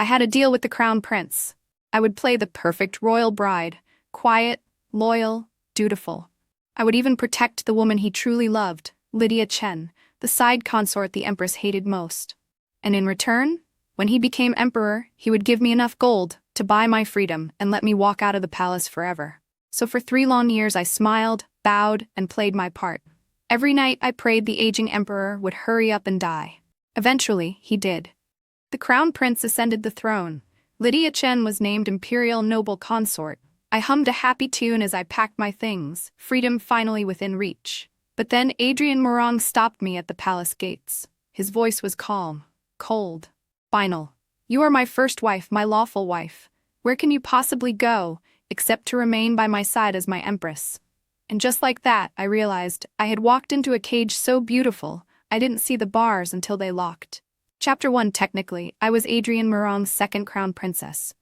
I had a deal with the crown prince. I would play the perfect royal bride, quiet, loyal, dutiful. I would even protect the woman he truly loved, Lydia Chen, the side consort the Empress hated most. And in return, when he became emperor, he would give me enough gold to buy my freedom and let me walk out of the palace forever. So for 3 long years I smiled, bowed, and played my part. Every night I prayed the aging emperor would hurry up and die. Eventually, he did. The crown prince ascended the throne. Lydia Chen was named Imperial noble consort. I hummed a happy tune as I packed my things, freedom finally within reach. But then Adrian Murong stopped me at the palace gates. His voice was calm, cold, final. "You are my first wife, my lawful wife. Where can you possibly go, except to remain by my side as my empress?" And just like that, I realized I had walked into a cage so beautiful, I didn't see the bars until they locked. Chapter 1. Technically, I was Adrian Murong's second crown princess.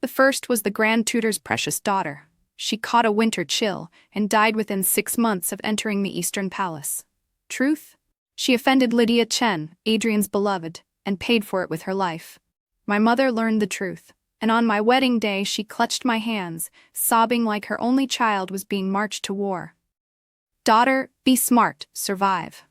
The first was the Grand Tutor's precious daughter. She caught a winter chill and died within 6 months of entering the Eastern Palace. Truth? She offended Lydia Chen, Adrian's beloved, and paid for it with her life. My mother learned the truth, and on my wedding day she clutched my hands, sobbing like her only child was being marched to war. "Daughter, be smart, survive."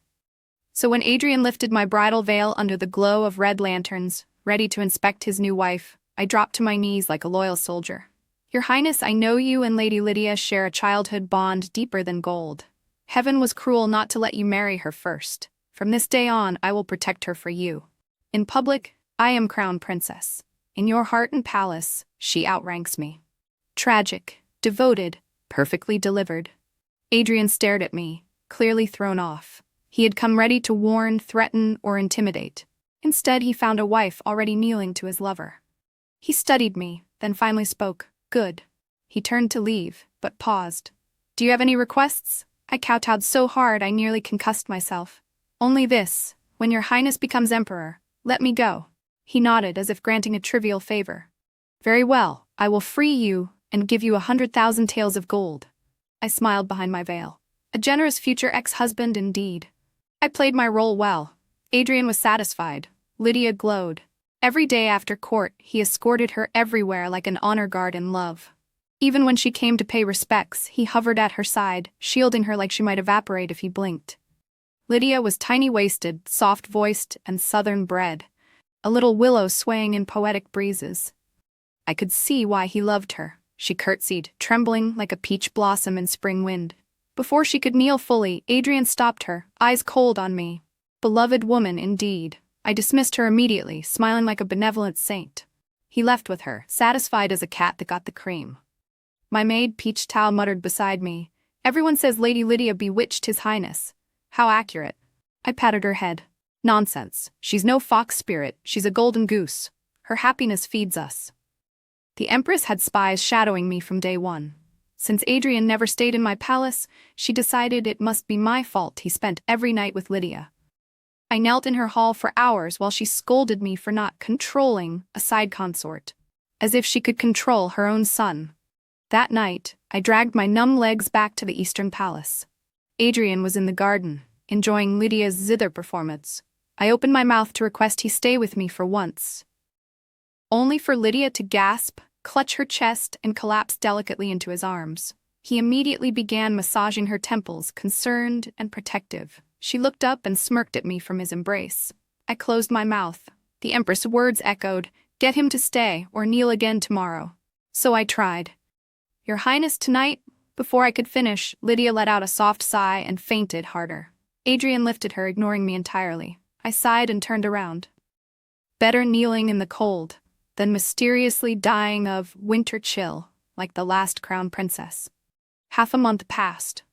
So when Adrian lifted my bridal veil under the glow of red lanterns, ready to inspect his new wife, I dropped to my knees like a loyal soldier. "Your Highness, I know you and Lady Lydia share a childhood bond deeper than gold. Heaven was cruel not to let you marry her first. From this day on, I will protect her for you. In public, I am crown princess. In your heart and palace, she outranks me." Tragic, devoted, perfectly delivered. Adrian stared at me, clearly thrown off. He had come ready to warn, threaten, or intimidate. Instead, he found a wife already kneeling to his lover. He studied me, then finally spoke. "Good." He turned to leave, but paused. "Do you have any requests?" I kowtowed so hard I nearly concussed myself. "Only this: when your Highness becomes emperor, let me go." He nodded as if granting a trivial favor. "Very well, I will free you and give you 100,000 taels of gold." I smiled behind my veil. A generous future ex-husband indeed. I played my role well. Adrian was satisfied. Lydia glowed. Every day after court, he escorted her everywhere like an honor guard in love. Even when she came to pay respects, he hovered at her side, shielding her like she might evaporate if he blinked. Lydia was tiny-waisted, soft-voiced, and southern-bred, a little willow swaying in poetic breezes. I could see why he loved her. She curtsied, trembling like a peach blossom in spring wind. Before she could kneel fully, Adrian stopped her, eyes cold on me. Beloved woman, indeed. I dismissed her immediately, smiling like a benevolent saint. He left with her, satisfied as a cat that got the cream. My maid Peach Tao muttered beside me, "Everyone says Lady Lydia bewitched His Highness. How accurate." I patted her head. "Nonsense. She's no fox spirit, she's a golden goose. Her happiness feeds us." The Empress had spies shadowing me from day one. Since Adrian never stayed in my palace, she decided it must be my fault he spent every night with Lydia. I knelt in her hall for hours while she scolded me for not controlling a side consort, as if she could control her own son. That night, I dragged my numb legs back to the Eastern Palace. Adrian was in the garden, enjoying Lydia's zither performance. I opened my mouth to request he stay with me for once, only for Lydia to gasp, clutch her chest, and collapse delicately into his arms. He immediately began massaging her temples, concerned and protective. She looked up and smirked at me from his embrace. I closed my mouth. The Empress' words echoed, "Get him to stay, or kneel again tomorrow." So I tried. "Your Highness, tonight." Before I could finish, Lydia let out a soft sigh and fainted harder. Adrian lifted her, ignoring me entirely. I sighed and turned around. Better kneeling in the cold than mysteriously dying of winter chill, like the last crown princess. Half a month passed.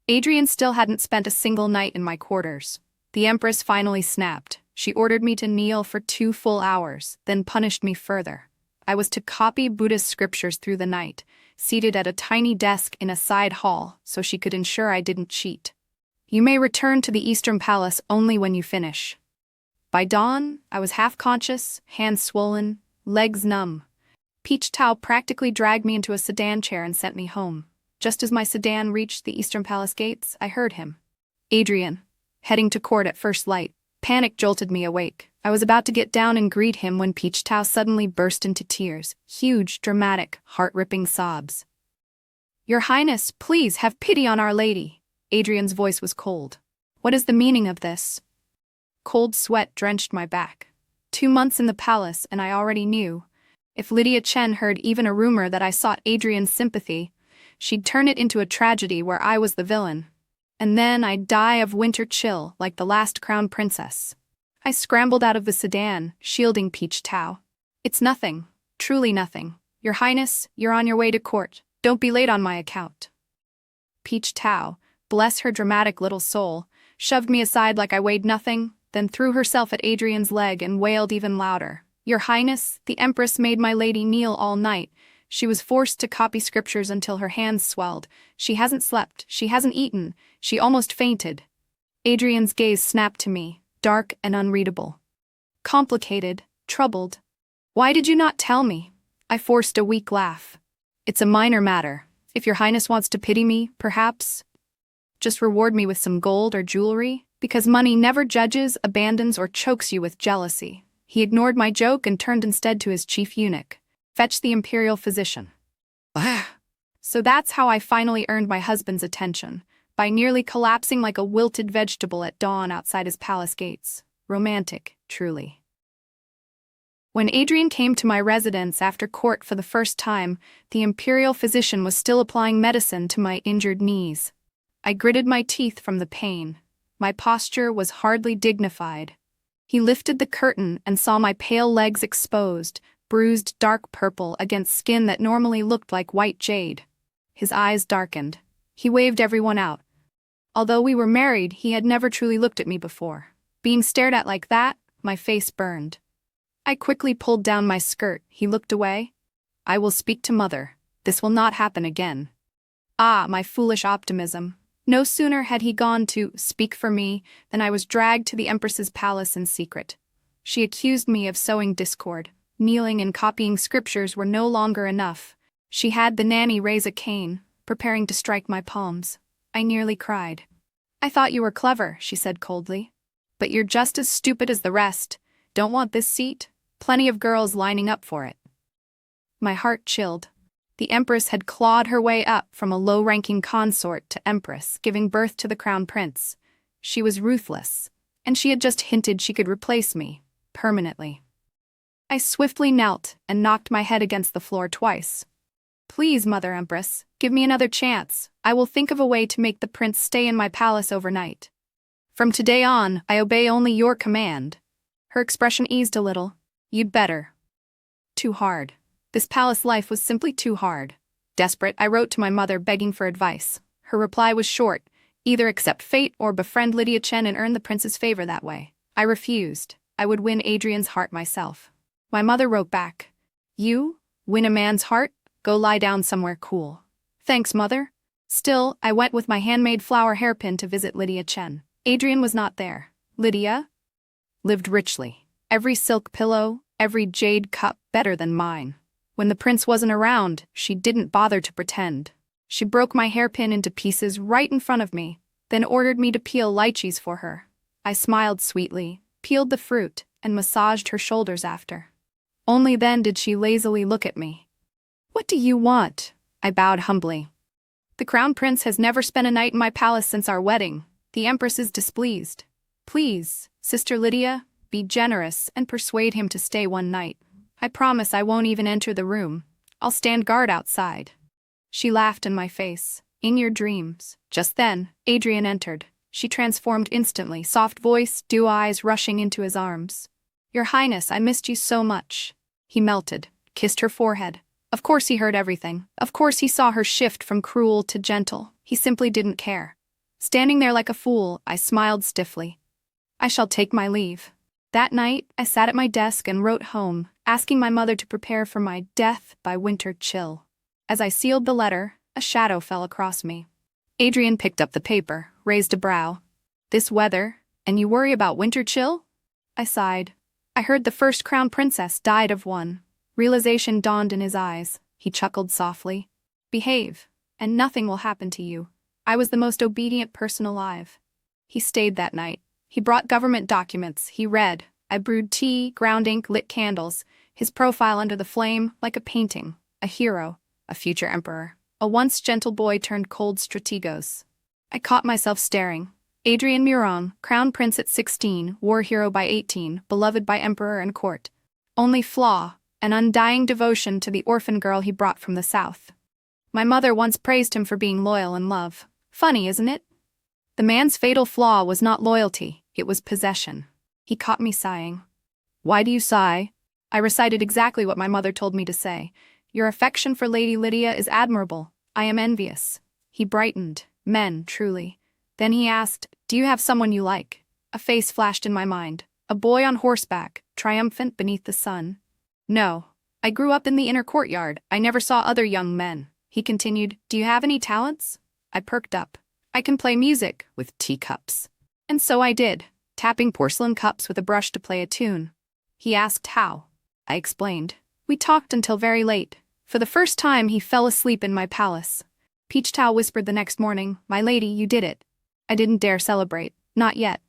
Adrian still hadn't spent a single night in my quarters. The Empress finally snapped. She ordered me to kneel for 2 full hours, then punished me further. I was to copy Buddhist scriptures through the night, seated at a tiny desk in a side hall so she could ensure I didn't cheat. "You may return to the Eastern Palace only when you finish." By dawn, I was half-conscious, hands swollen, legs numb. Peach Tao practically dragged me into a sedan chair and sent me home. Just as my sedan reached the Eastern Palace gates, I heard him. "Adrian." Heading to court at first light. Panic jolted me awake. I was about to get down and greet him when Peach Tao suddenly burst into tears, huge, dramatic, heart-ripping sobs. "Your Highness, please have pity on Our Lady." Adrian's voice was cold. "What is the meaning of this?" Cold sweat drenched my back. 2 months in the palace and I already knew. If Lydia Chen heard even a rumor that I sought Adrian's sympathy, she'd turn it into a tragedy where I was the villain. And then I'd die of winter chill like the last crown princess. I scrambled out of the sedan, shielding Peach Tao. "It's nothing, truly nothing. Your Highness, you're on your way to court. Don't be late on my account." Peach Tao, bless her dramatic little soul, shoved me aside like I weighed nothing, then threw herself at Adrian's leg and wailed even louder. "Your Highness, the Empress made my lady kneel all night. She was forced to copy scriptures until her hands swelled. She hasn't slept, she hasn't eaten, she almost fainted." Adrian's gaze snapped to me, dark and unreadable. "Complicated, troubled. Why did you not tell me?" I forced a weak laugh. "It's a minor matter. If your Highness wants to pity me, perhaps just reward me with some gold or jewelry, because money never judges, abandons, or chokes you with jealousy." He ignored my joke and turned instead to his chief eunuch. "Fetch the Imperial physician." So that's how I finally earned my husband's attention, by nearly collapsing like a wilted vegetable at dawn outside his palace gates. Romantic, truly. When Adrian came to my residence after court for the first time, the Imperial physician was still applying medicine to my injured knees. I gritted my teeth from the pain. My posture was hardly dignified. He lifted the curtain and saw my pale legs exposed, bruised dark purple against skin that normally looked like white jade. His eyes darkened. He waved everyone out. Although we were married, he had never truly looked at me before. Being stared at like that, my face burned. I quickly pulled down my skirt. He looked away. "I will speak to Mother. This will not happen again." Ah, my foolish optimism. No sooner had he gone to speak for me than I was dragged to the Empress's palace in secret. She accused me of sowing discord. Kneeling and copying scriptures were no longer enough. She had the nanny raise a cane, preparing to strike my palms. I nearly cried. "I thought you were clever," she said coldly. "But you're just as stupid as the rest. Don't want this seat? Plenty of girls lining up for it." My heart chilled. The Empress had clawed her way up from a low-ranking consort to Empress, giving birth to the crown prince. She was ruthless, and she had just hinted she could replace me, permanently. I swiftly knelt and knocked my head against the floor twice. "Please, Mother Empress, give me another chance. I will think of a way to make the prince stay in my palace overnight. From today on, I obey only your command." Her expression eased a little. "You'd better." Too hard. This palace life was simply too hard. Desperate, I wrote to my mother begging for advice. Her reply was short: either accept fate or befriend Lydia Chen and earn the prince's favor that way. I refused. I would win Adrian's heart myself. My mother wrote back: "You? Win a man's heart? Go lie down somewhere cool." "Thanks, Mother." Still, I went with my handmade flower hairpin to visit Lydia Chen. Adrian was not there. Lydia lived richly. Every silk pillow, every jade cup better than mine. When the prince wasn't around, she didn't bother to pretend. She broke my hairpin into pieces right in front of me, then ordered me to peel lychees for her. I smiled sweetly, peeled the fruit, and massaged her shoulders after. Only then did she lazily look at me. "What do you want?" I bowed humbly. "The crown prince has never spent a night in my palace since our wedding. The Empress is displeased. Please, Sister Lydia, be generous and persuade him to stay one night. I promise I won't even enter the room. I'll stand guard outside." She laughed in my face. "In your dreams." Just then, Adrian entered. She transformed instantly, soft voice, dew eyes rushing into his arms. "Your Highness, I missed you so much." He melted, kissed her forehead. Of course he heard everything. Of course he saw her shift from cruel to gentle. He simply didn't care. Standing there like a fool, I smiled stiffly. "I shall take my leave." That night, I sat at my desk and wrote home, asking my mother to prepare for my death by winter chill. As I sealed the letter, a shadow fell across me. Adrian picked up the paper, raised a brow. "This weather, and you worry about winter chill?" I sighed. "I heard the first crown princess died of one." Realization dawned in his eyes. He chuckled softly. "Behave, and nothing will happen to you. I was the most obedient person alive." He stayed that night. He brought government documents. He read, I brewed tea, ground ink, lit candles, his profile under the flame like a painting, a hero, a future emperor, a once gentle boy turned cold strategos. I caught myself staring. Adrian Murong, crown prince at 16, war hero by 18, beloved by emperor and court. Only flaw, an undying devotion to the orphan girl he brought from the south. My mother once praised him for being loyal in love. Funny, isn't it? The man's fatal flaw was not loyalty, it was possession. He caught me sighing. Why do you sigh? I recited exactly what my mother told me to say. Your affection for Lady Lydia is admirable. I am envious. He brightened. Men, truly. Then he asked, do you have someone you like? A face flashed in my mind. A boy on horseback, triumphant beneath the sun. No. I grew up in the inner courtyard. I never saw other young men. He continued, do you have any talents? I perked up. I can play music, with teacups. And so I did, tapping porcelain cups with a brush to play a tune. He asked how. I explained. We talked until very late. For the first time he fell asleep in my palace. Peachtau whispered the next morning, my lady, you did it. I didn't dare celebrate, not yet.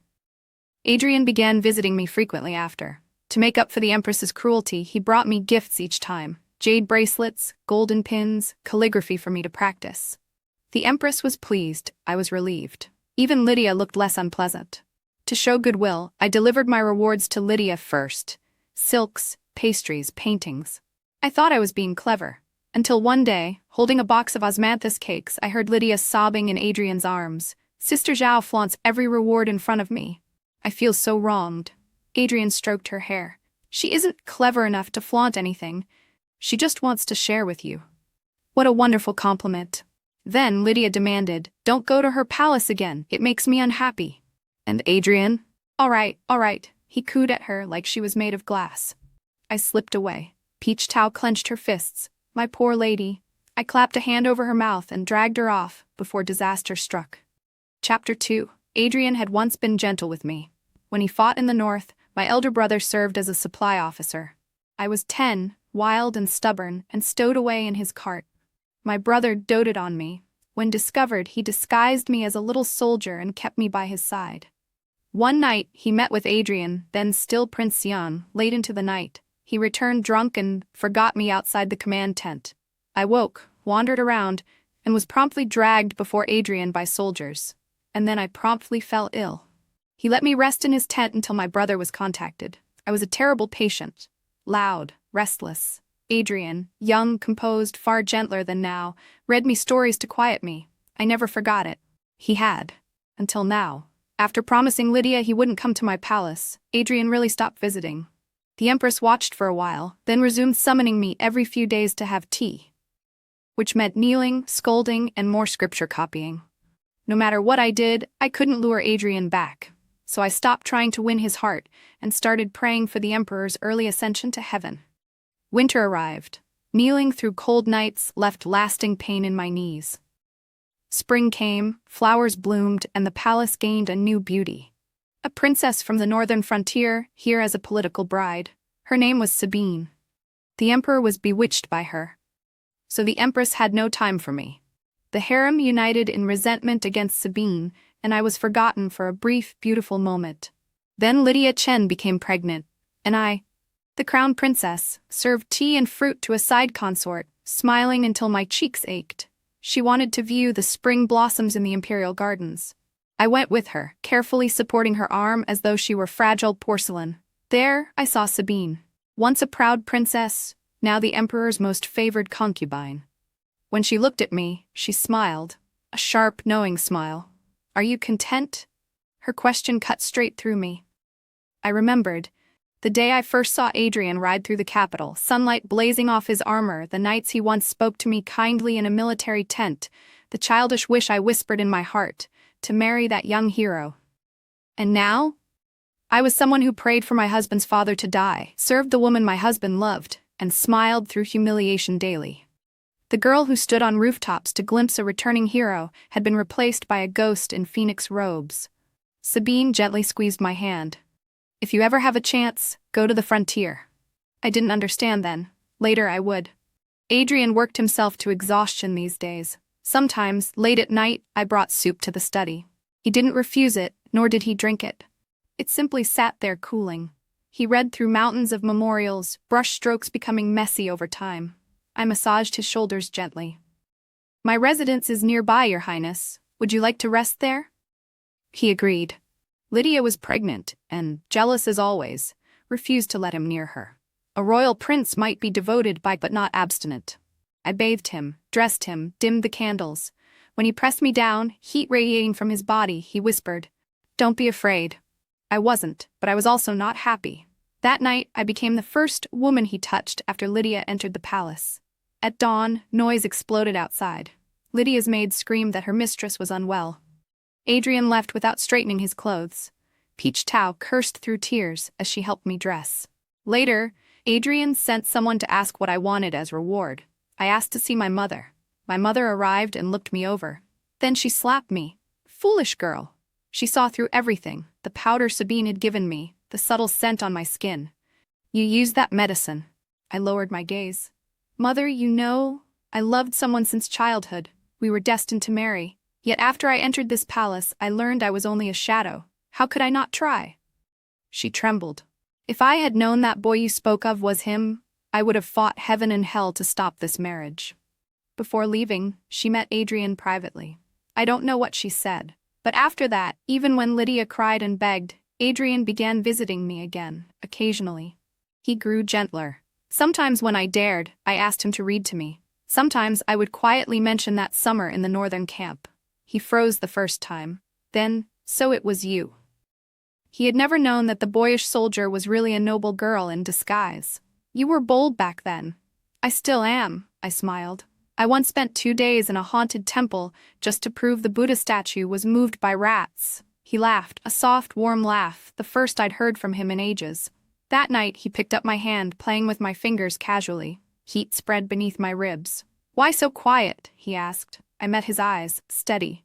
Adrian began visiting me frequently after. To make up for the Empress's cruelty, he brought me gifts each time. Jade bracelets, golden pins, calligraphy for me to practice. The Empress was pleased, I was relieved. Even Lydia looked less unpleasant. To show goodwill, I delivered my rewards to Lydia first. Silks, pastries, paintings. I thought I was being clever. Until one day, holding a box of osmanthus cakes, I heard Lydia sobbing in Adrian's arms. Sister Zhao flaunts every reward in front of me. I feel so wronged. Adrian stroked her hair. She isn't clever enough to flaunt anything. She just wants to share with you. What a wonderful compliment. Then Lydia demanded, don't go to her palace again, it makes me unhappy. And Adrian? All right, he cooed at her like she was made of glass. I slipped away. Peachtau clenched her fists. My poor lady. I clapped a hand over her mouth and dragged her off before disaster struck. Chapter 2. Adrian had once been gentle with me. When he fought in the north, my elder brother served as a supply officer. I was 10, wild and stubborn, and stowed away in his cart. My brother doted on me. When discovered, he disguised me as a little soldier and kept me by his side. One night, he met with Adrian, then still Prince Xian, late into the night. He returned drunk and forgot me outside the command tent. I woke, wandered around, and was promptly dragged before Adrian by soldiers. And then I promptly fell ill. He let me rest in his tent until my brother was contacted. I was a terrible patient. Loud, restless. Adrian, young, composed, far gentler than now, read me stories to quiet me. I never forgot it. He had. Until now. After promising Lydia he wouldn't come to my palace, Adrian really stopped visiting. The Empress watched for a while, then resumed summoning me every few days to have tea. Which meant kneeling, scolding, and more scripture copying. No matter what I did, I couldn't lure Adrian back. So I stopped trying to win his heart and started praying for the Emperor's early ascension to heaven. Winter arrived. Kneeling through cold nights left lasting pain in my knees. Spring came, flowers bloomed, and the palace gained a new beauty. A princess from the northern frontier, here as a political bride. Her name was Sabine. The Emperor was bewitched by her. So the Empress had no time for me. The harem united in resentment against Sabine, and I was forgotten for a brief, beautiful moment. Then Lydia Chen became pregnant, and I, the crown princess, served tea and fruit to a side-consort, smiling until my cheeks ached. She wanted to view the spring blossoms in the Imperial gardens. I went with her, carefully supporting her arm as though she were fragile porcelain. There, I saw Sabine. Once a proud princess, now the Emperor's most favored concubine. When she looked at me, she smiled, a sharp, knowing smile. Are you content? Her question cut straight through me. I remembered. The day I first saw Adrian ride through the capital, sunlight blazing off his armor, the nights he once spoke to me kindly in a military tent, the childish wish I whispered in my heart, to marry that young hero. And now? I was someone who prayed for my husband's father to die, served the woman my husband loved, and smiled through humiliation daily. The girl who stood on rooftops to glimpse a returning hero had been replaced by a ghost in phoenix robes. Sabine gently squeezed my hand. If you ever have a chance, go to the frontier. I didn't understand then. Later I would. Adrian worked himself to exhaustion these days. Sometimes, late at night, I brought soup to the study. He didn't refuse it, nor did he drink it. It simply sat there cooling. He read through mountains of memorials, brush strokes becoming messy over time. I massaged his shoulders gently. My residence is nearby, Your Highness. Would you like to rest there? He agreed. Lydia was pregnant and, jealous as always, refused to let him near her. A royal prince might be devoted but not abstinent. I bathed him, dressed him, dimmed the candles. When he pressed me down, heat radiating from his body, he whispered, "Don't be afraid." I wasn't, but I was also not happy. That night, I became the first woman he touched after Lydia entered the palace. At dawn, noise exploded outside. Lydia's maid screamed that her mistress was unwell. Adrian left without straightening his clothes. Peach Tao cursed through tears as she helped me dress. Later, Adrian sent someone to ask what I wanted as reward. I asked to see my mother. My mother arrived and looked me over. Then she slapped me. Foolish girl. She saw through everything, the powder Sabine had given me, the subtle scent on my skin. You used that medicine. I lowered my gaze. Mother, you know, I loved someone since childhood. We were destined to marry. Yet after I entered this palace, I learned I was only a shadow. How could I not try? She trembled. If I had known that boy you spoke of was him, I would have fought heaven and hell to stop this marriage. Before leaving, she met Adrian privately. I don't know what she said, but after that, even when Lydia cried and begged, Adrian began visiting me again, occasionally. He grew gentler. Sometimes when I dared, I asked him to read to me. Sometimes I would quietly mention that summer in the northern camp. He froze the first time. Then, so it was you. He had never known that the boyish soldier was really a noble girl in disguise. You were bold back then. I still am, I smiled. I once spent 2 days in a haunted temple just to prove the Buddha statue was moved by rats. He laughed, a soft, warm laugh, the first I'd heard from him in ages. That night, he picked up my hand, playing with my fingers casually. Heat spread beneath my ribs. Why so quiet? He asked. I met his eyes, steady.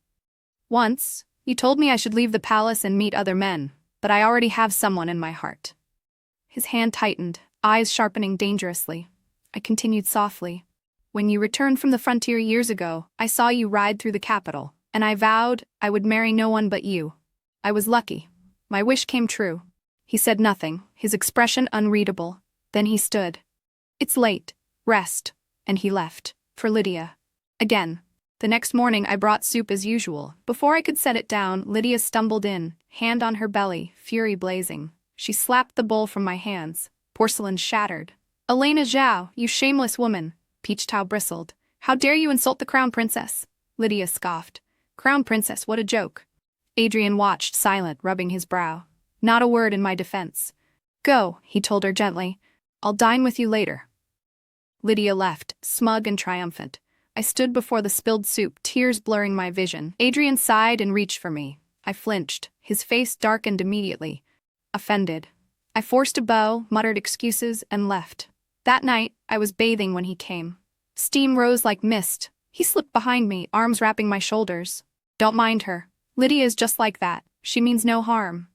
Once, you told me I should leave the palace and meet other men, but I already have someone in my heart. His hand tightened, eyes sharpening dangerously. I continued softly. When you returned from the frontier years ago, I saw you ride through the capital, and I vowed I would marry no one but you. I was lucky. My wish came true. He said nothing, his expression unreadable. Then he stood. It's late. Rest. And he left. For Lydia. Again. The next morning I brought soup as usual. Before I could set it down, Lydia stumbled in, hand on her belly, fury blazing. She slapped the bowl from my hands. Porcelain shattered. Elena Zhao, you shameless woman. Peach Tao bristled. How dare you insult the crown princess? Lydia scoffed. Crown princess, what a joke. Adrian watched, silent, rubbing his brow. Not a word in my defense. Go, he told her gently. I'll dine with you later. Lydia left, smug and triumphant. I stood before the spilled soup, tears blurring my vision. Adrian sighed and reached for me. I flinched. His face darkened immediately. Offended. I forced a bow, muttered excuses, and left. That night, I was bathing when he came. Steam rose like mist. He slipped behind me, arms wrapping my shoulders. Don't mind her. Lydia is just like that. She means no harm.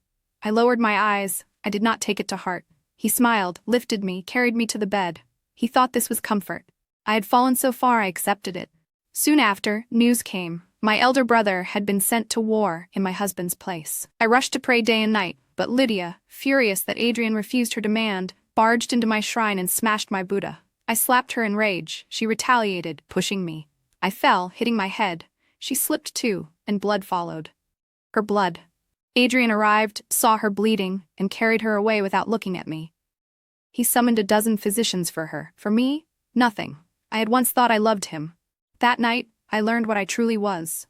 I lowered my eyes. I did not take it to heart. He smiled, lifted me, carried me to the bed. He thought this was comfort. I had fallen so far I accepted it. Soon after, news came. My elder brother had been sent to war in my husband's place. I rushed to pray day and night, but Lydia, furious that Adrian refused her demand, barged into my shrine and smashed my Buddha. I slapped her in rage. She retaliated, pushing me. I fell, hitting my head. She slipped too, and blood followed. Her blood. Adrian arrived, saw her bleeding, and carried her away without looking at me. He summoned a dozen physicians for her. For me, nothing. I had once thought I loved him. That night, I learned what I truly was.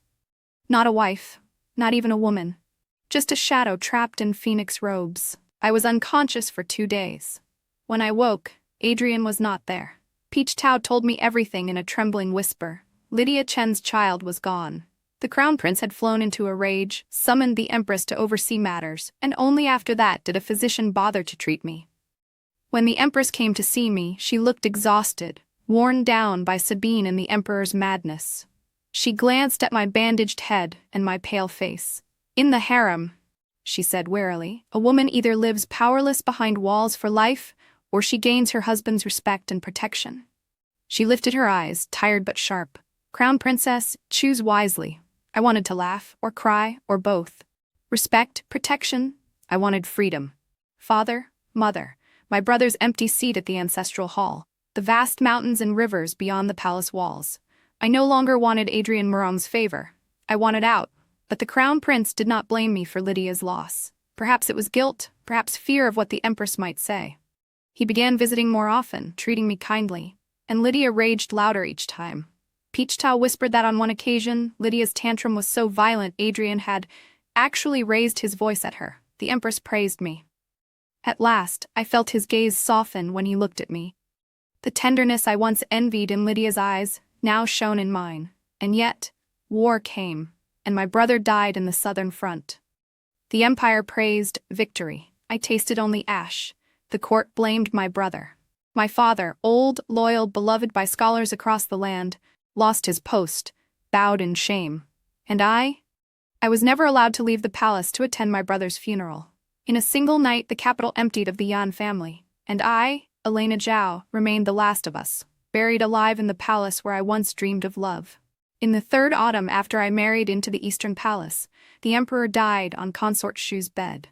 Not a wife, not even a woman. Just a shadow trapped in phoenix robes. I was unconscious for 2 days. When I woke, Adrian was not there. Peach Tao told me everything in a trembling whisper. Lydia Chen's child was gone. The crown prince had flown into a rage, summoned the Empress to oversee matters, and only after that did a physician bother to treat me. When the Empress came to see me, she looked exhausted, worn down by Sabine and the Emperor's madness. She glanced at my bandaged head and my pale face. In the harem, she said wearily, a woman either lives powerless behind walls for life, or she gains her husband's respect and protection. She lifted her eyes, tired but sharp. Crown princess, choose wisely. I wanted to laugh, or cry, or both. Respect, protection. I wanted freedom. Father, mother, my brother's empty seat at the ancestral hall, the vast mountains and rivers beyond the palace walls. I no longer wanted Adrian Murong's favor. I wanted out, but the crown prince did not blame me for Lydia's loss. Perhaps it was guilt, perhaps fear of what the Empress might say. He began visiting more often, treating me kindly, and Lydia raged louder each time. Peachtow whispered that on one occasion, Lydia's tantrum was so violent Adrian had actually raised his voice at her. The Empress praised me. At last, I felt his gaze soften when he looked at me. The tenderness I once envied in Lydia's eyes now shone in mine. And yet, war came, and my brother died in the southern front. The Empire praised victory. I tasted only ash. The court blamed my brother. My father, old, loyal, beloved by scholars across the land, lost his post, bowed in shame. And I was never allowed to leave the palace to attend my brother's funeral. In a single night the capital emptied of the Yan family, and I, Elena Zhao, remained the last of us, buried alive in the palace where I once dreamed of love. In the third autumn after I married into the Eastern Palace, the Emperor died on Consort Shu's bed.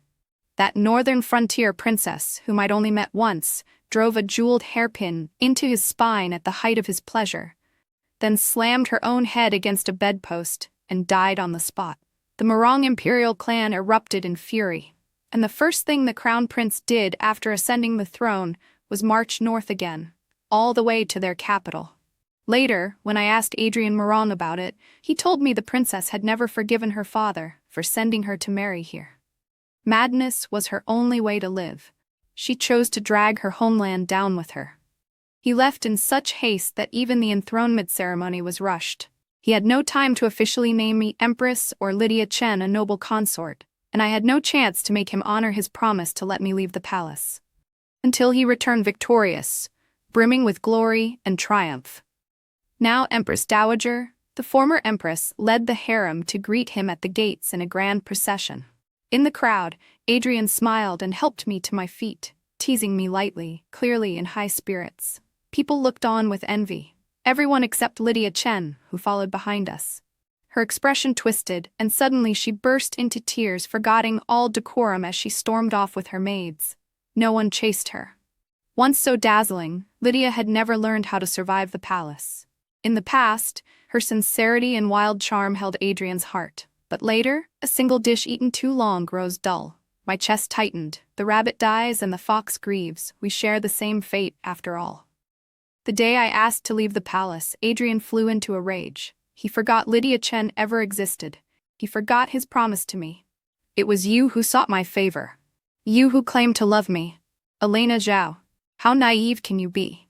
That northern frontier princess, whom I'd only met once, drove a jeweled hairpin into his spine at the height of his pleasure, then slammed her own head against a bedpost and died on the spot. The Murong Imperial clan erupted in fury, and the first thing the crown prince did after ascending the throne was march north again, all the way to their capital. Later, when I asked Adrian Murong about it, he told me the princess had never forgiven her father for sending her to marry here. Madness was her only way to live. She chose to drag her homeland down with her. He left in such haste that even the enthronement ceremony was rushed. He had no time to officially name me Empress or Lydia Chen a noble consort, and I had no chance to make him honor his promise to let me leave the palace. Until he returned victorious, brimming with glory and triumph. Now Empress Dowager, the former Empress, led the harem to greet him at the gates in a grand procession. In the crowd, Adrian smiled and helped me to my feet, teasing me lightly, clearly in high spirits. People looked on with envy. Everyone except Lydia Chen, who followed behind us. Her expression twisted, and suddenly she burst into tears, forgetting all decorum as she stormed off with her maids. No one chased her. Once so dazzling, Lydia had never learned how to survive the palace. In the past, her sincerity and wild charm held Adrian's heart. But later, a single dish eaten too long grows dull. My chest tightened. The rabbit dies and the fox grieves. We share the same fate, after all. The day I asked to leave the palace, Adrian flew into a rage. He forgot Lydia Chen ever existed. He forgot his promise to me. It was you who sought my favor. You who claimed to love me. Elena Zhao. How naive can you be?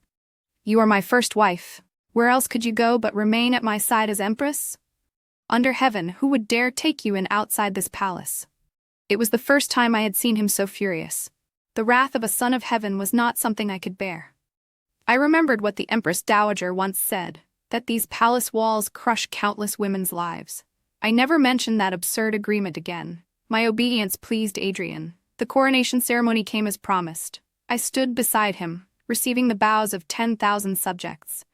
You are my first wife. Where else could you go but remain at my side as Empress? Under heaven, who would dare take you in outside this palace? It was the first time I had seen him so furious. The wrath of a son of heaven was not something I could bear. I remembered what the Empress Dowager once said, that these palace walls crush countless women's lives. I never mentioned that absurd agreement again. My obedience pleased Adrian. The coronation ceremony came as promised. I stood beside him, receiving the bows of 10,000 subjects.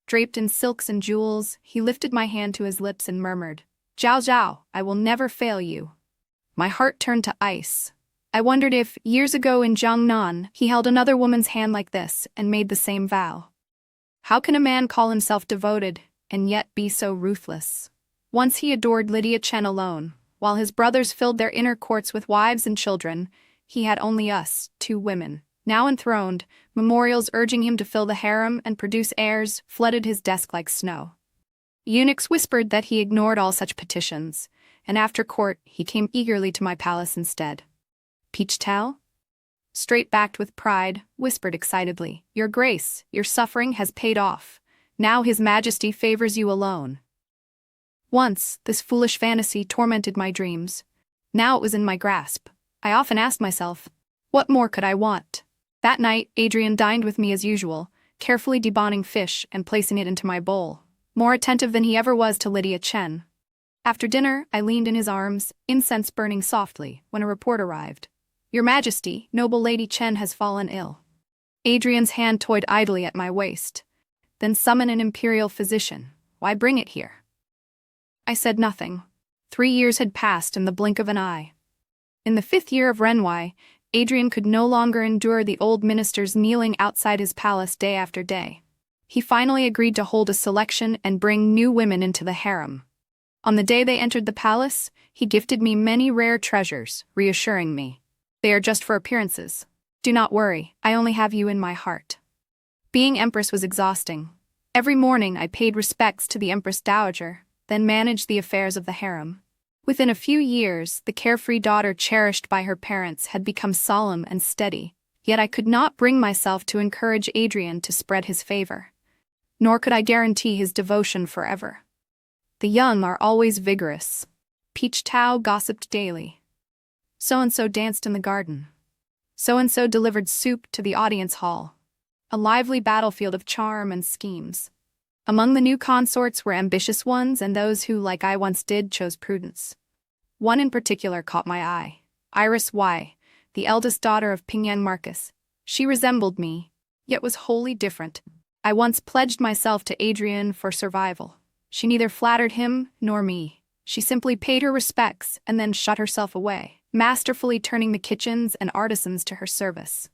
Draped in silks and jewels, he lifted my hand to his lips and murmured, "Zhao Zhao, I will never fail you." My heart turned to ice. I wondered if, years ago in Jiangnan, he held another woman's hand like this and made the same vow. How can a man call himself devoted and yet be so ruthless? Once he adored Lydia Chen alone. While his brothers filled their inner courts with wives and children, he had only us, 2 women. Now enthroned, memorials urging him to fill the harem and produce heirs flooded his desk like snow. Eunuchs whispered that he ignored all such petitions, and after court he came eagerly to my palace instead. Peachtow, straight-backed with pride, whispered excitedly, "Your Grace, your suffering has paid off. Now His Majesty favors you alone." Once, this foolish fantasy tormented my dreams. Now it was in my grasp. I often asked myself, what more could I want? That night, Adrian dined with me as usual, carefully deboning fish and placing it into my bowl, more attentive than he ever was to Lydia Chen. After dinner, I leaned in his arms, incense burning softly, when a report arrived. "Your Majesty, noble Lady Chen has fallen ill." Adrian's hand toyed idly at my waist. "Then summon an imperial physician. Why bring it here?" I said nothing. 3 years had passed in the blink of an eye. In the 5th year of Renwei, Adrian could no longer endure the old ministers kneeling outside his palace day after day. He finally agreed to hold a selection and bring new women into the harem. On the day they entered the palace, he gifted me many rare treasures, reassuring me, "They are just for appearances. Do not worry, I only have you in my heart." Being Empress was exhausting. Every morning I paid respects to the Empress Dowager, then managed the affairs of the harem. Within a few years, the carefree daughter cherished by her parents had become solemn and steady, yet I could not bring myself to encourage Adrian to spread his favor. Nor could I guarantee his devotion forever. The young are always vigorous. Peach Tao gossiped daily. So-and-so danced in the garden. So-and-so delivered soup to the audience hall. A lively battlefield of charm and schemes. Among the new consorts were ambitious ones and those who, like I once did, chose prudence. One in particular caught my eye. Iris Y, the eldest daughter of Pingyang Marcus. She resembled me, yet was wholly different. I once pledged myself to Adrian for survival. She neither flattered him nor me. She simply paid her respects and then shut herself away, masterfully turning the kitchens and artisans to her service.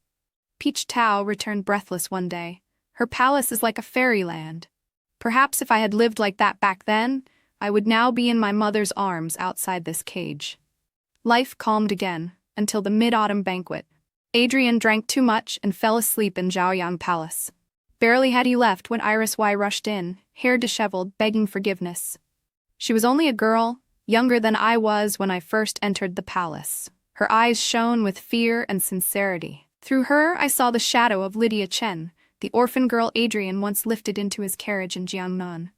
Peach Tao returned breathless one day. Her palace is like a fairyland. Perhaps if I had lived like that back then, I would now be in my mother's arms outside this cage. Life calmed again, until the mid-autumn banquet. Adrian drank too much and fell asleep in Zhaoyang Palace. Barely had he left when Iris Y rushed in, hair disheveled, begging forgiveness. She was only a girl, younger than I was when I first entered the palace. Her eyes shone with fear and sincerity. Through her I saw the shadow of Lydia Chen, the orphan girl Adrian once lifted into his carriage in Jiangnan.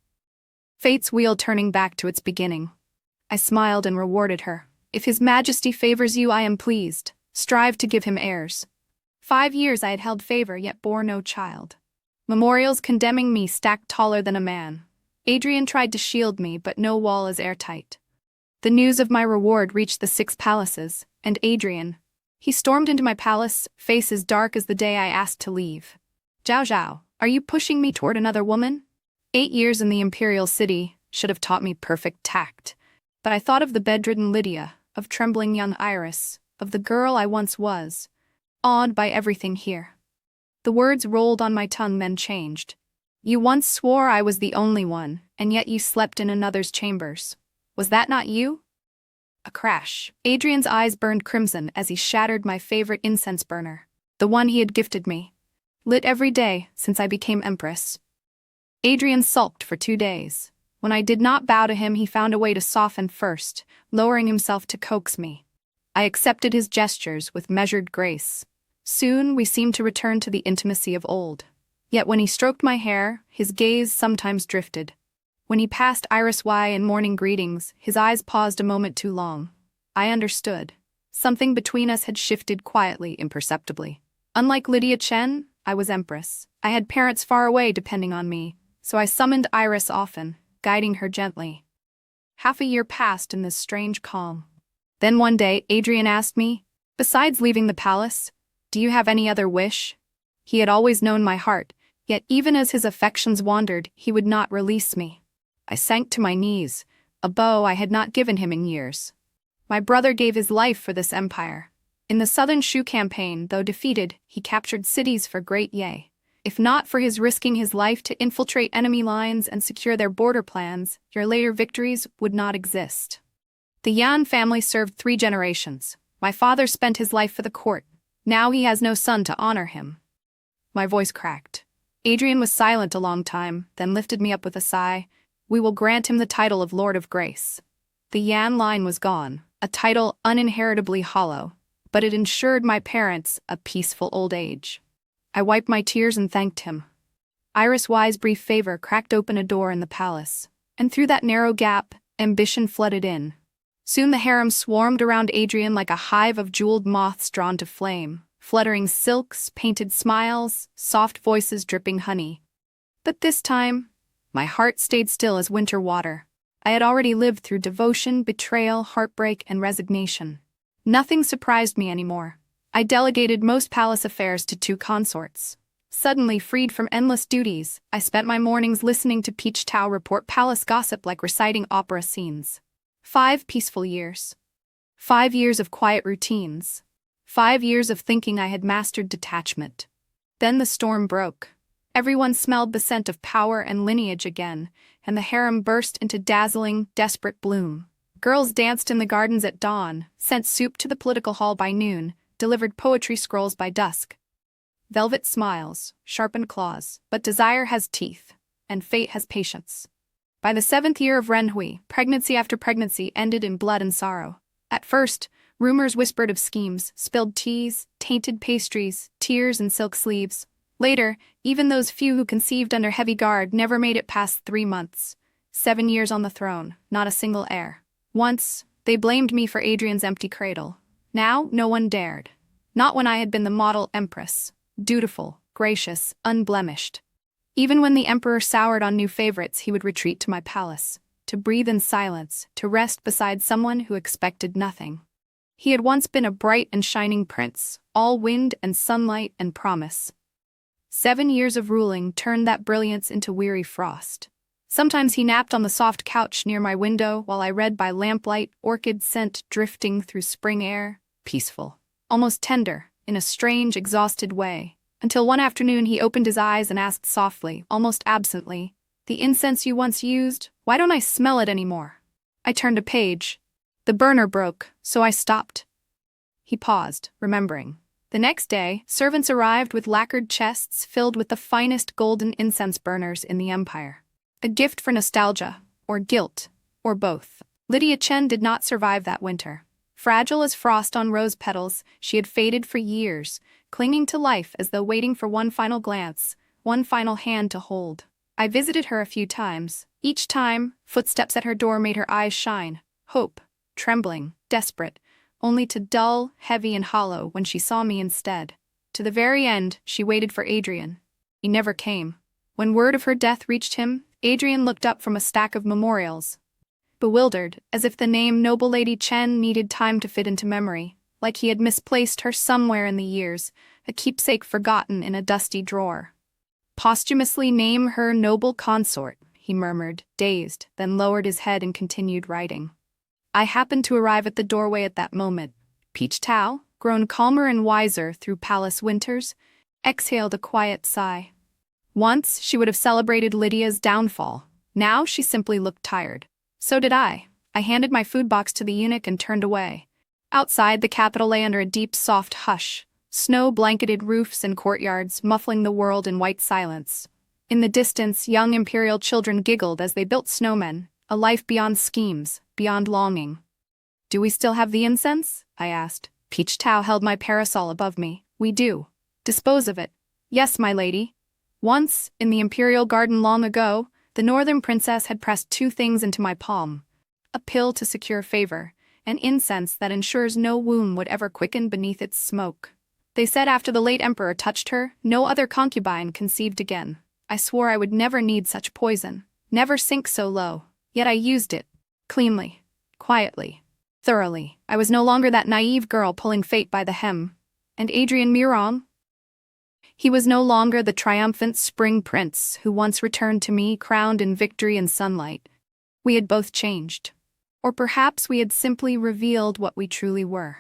Fate's wheel turning back to its beginning. I smiled and rewarded her. "If His Majesty favors you, I am pleased. Strive to give him heirs." 5 years I had held favor, yet bore no child. Memorials condemning me stacked taller than a man. Adrian tried to shield me, but no wall is airtight. The news of my reward reached the 6 palaces, and Adrian. He stormed into my palace, face as dark as the day I asked to leave. "Zhao Zhao, are you pushing me toward another woman?" 8 years in the Imperial city should have taught me perfect tact. But I thought of the bedridden Lydia, of trembling young Iris, of the girl I once was, awed by everything here. The words rolled on my tongue, then changed. "You once swore I was the only one, and yet you slept in another's chambers. Was that not you?" A crash. Adrian's eyes burned crimson as he shattered my favorite incense burner, the one he had gifted me, lit every day since I became Empress. Adrian sulked for 2 days. When I did not bow to him, he found a way to soften first, lowering himself to coax me. I accepted his gestures with measured grace. Soon we seemed to return to the intimacy of old. Yet when he stroked my hair, his gaze sometimes drifted. When he passed Iris Y in morning greetings, his eyes paused a moment too long. I understood. Something between us had shifted quietly, imperceptibly. Unlike Lydia Chen, I was Empress. I had parents far away depending on me, so I summoned Iris often, guiding her gently. Half a year passed in this strange calm. Then one day, Adrian asked me, "Besides leaving the palace, do you have any other wish?" He had always known my heart, yet even as his affections wandered, he would not release me. I sank to my knees, a bow I had not given him in years. My brother gave his life for this empire. In the Southern Shu campaign, though defeated, he captured cities for Great Ye. If not for his risking his life to infiltrate enemy lines and secure their border plans, your later victories would not exist. The Yan family served 3 generations. My father spent his life for the court. Now he has no son to honor him. My voice cracked. Adrian was silent a long time, then lifted me up with a sigh. "We will grant him the title of Lord of Grace." The Yan line was gone, a title uninheritably hollow, but it ensured my parents a peaceful old age. I wiped my tears and thanked him. Iris Y's brief favor cracked open a door in the palace, and through that narrow gap, ambition flooded in. Soon the harem swarmed around Adrian like a hive of jeweled moths drawn to flame, fluttering silks, painted smiles, soft voices dripping honey. But this time, my heart stayed still as winter water. I had already lived through devotion, betrayal, heartbreak, and resignation. Nothing surprised me anymore. I delegated most palace affairs to 2 consorts. Suddenly freed from endless duties, I spent my mornings listening to Peach Tao report palace gossip like reciting opera scenes. 5 peaceful years. 5 years of quiet routines. 5 years of thinking I had mastered detachment. Then the storm broke. Everyone smelled the scent of power and lineage again, and the harem burst into dazzling, desperate bloom. Girls danced in the gardens at dawn, sent soup to the political hall by noon, delivered poetry scrolls by dusk. Velvet smiles, sharpened claws, but desire has teeth, and fate has patience. By the 7th year of Renhui, pregnancy after pregnancy ended in blood and sorrow. At first, rumors whispered of schemes, spilled teas, tainted pastries, tears and silk sleeves. Later, even those few who conceived under heavy guard never made it past 3 months. 7 years on the throne, not a single heir. Once, they blamed me for Adrian's empty cradle. Now, no one dared. Not when I had been the model Empress. Dutiful, gracious, unblemished. Even when the emperor soured on new favorites, he would retreat to my palace, to breathe in silence, to rest beside someone who expected nothing. He had once been a bright and shining prince, all wind and sunlight and promise. 7 years of ruling turned that brilliance into weary frost. Sometimes he napped on the soft couch near my window while I read by lamplight, orchid scent drifting through spring air, peaceful, almost tender, in a strange, exhausted way, until one afternoon he opened his eyes and asked softly, almost absently, "The incense you once used, why don't I smell it anymore?" I turned a page. The burner broke, so I stopped. He paused, remembering. The next day, servants arrived with lacquered chests filled with the finest golden incense burners in the empire. A gift for nostalgia, or guilt, or both. Lydia Chen did not survive that winter. Fragile as frost on rose petals, she had faded for years, clinging to life as though waiting for one final glance, one final hand to hold. I visited her a few times. Each time, footsteps at her door made her eyes shine, hope, trembling, desperate, only to dull, heavy and hollow when she saw me instead. To the very end, she waited for Adrian. He never came. When word of her death reached him, Adrian looked up from a stack of memorials. Bewildered, as if the name Noble Lady Chen needed time to fit into memory, like he had misplaced her somewhere in the years, a keepsake forgotten in a dusty drawer. "Posthumously name her noble consort," he murmured, dazed, then lowered his head and continued writing. I happened to arrive at the doorway at that moment. Peach Tao, grown calmer and wiser through palace winters, exhaled a quiet sigh. Once, she would have celebrated Lydia's downfall. Now she simply looked tired. So did I. I handed my food box to the eunuch and turned away. Outside, the capital lay under a deep, soft hush. Snow-blanketed roofs and courtyards, muffling the world in white silence. In the distance, young Imperial children giggled as they built snowmen, a life beyond schemes, beyond longing. "Do we still have the incense?" I asked. Peach Tao held my parasol above me. "We do." "Dispose of it." "Yes, my lady." Once, in the Imperial garden long ago, the northern princess had pressed 2 things into my palm. A pill to secure favor, and incense that ensures no wound would ever quicken beneath its smoke. They said after the late emperor touched her, no other concubine conceived again. I swore I would never need such poison, never sink so low, yet I used it. Cleanly, quietly, thoroughly. I was no longer that naive girl pulling fate by the hem. And Adrian Murong? He was no longer the triumphant spring prince who once returned to me crowned in victory and sunlight. We had both changed. Or perhaps we had simply revealed what we truly were.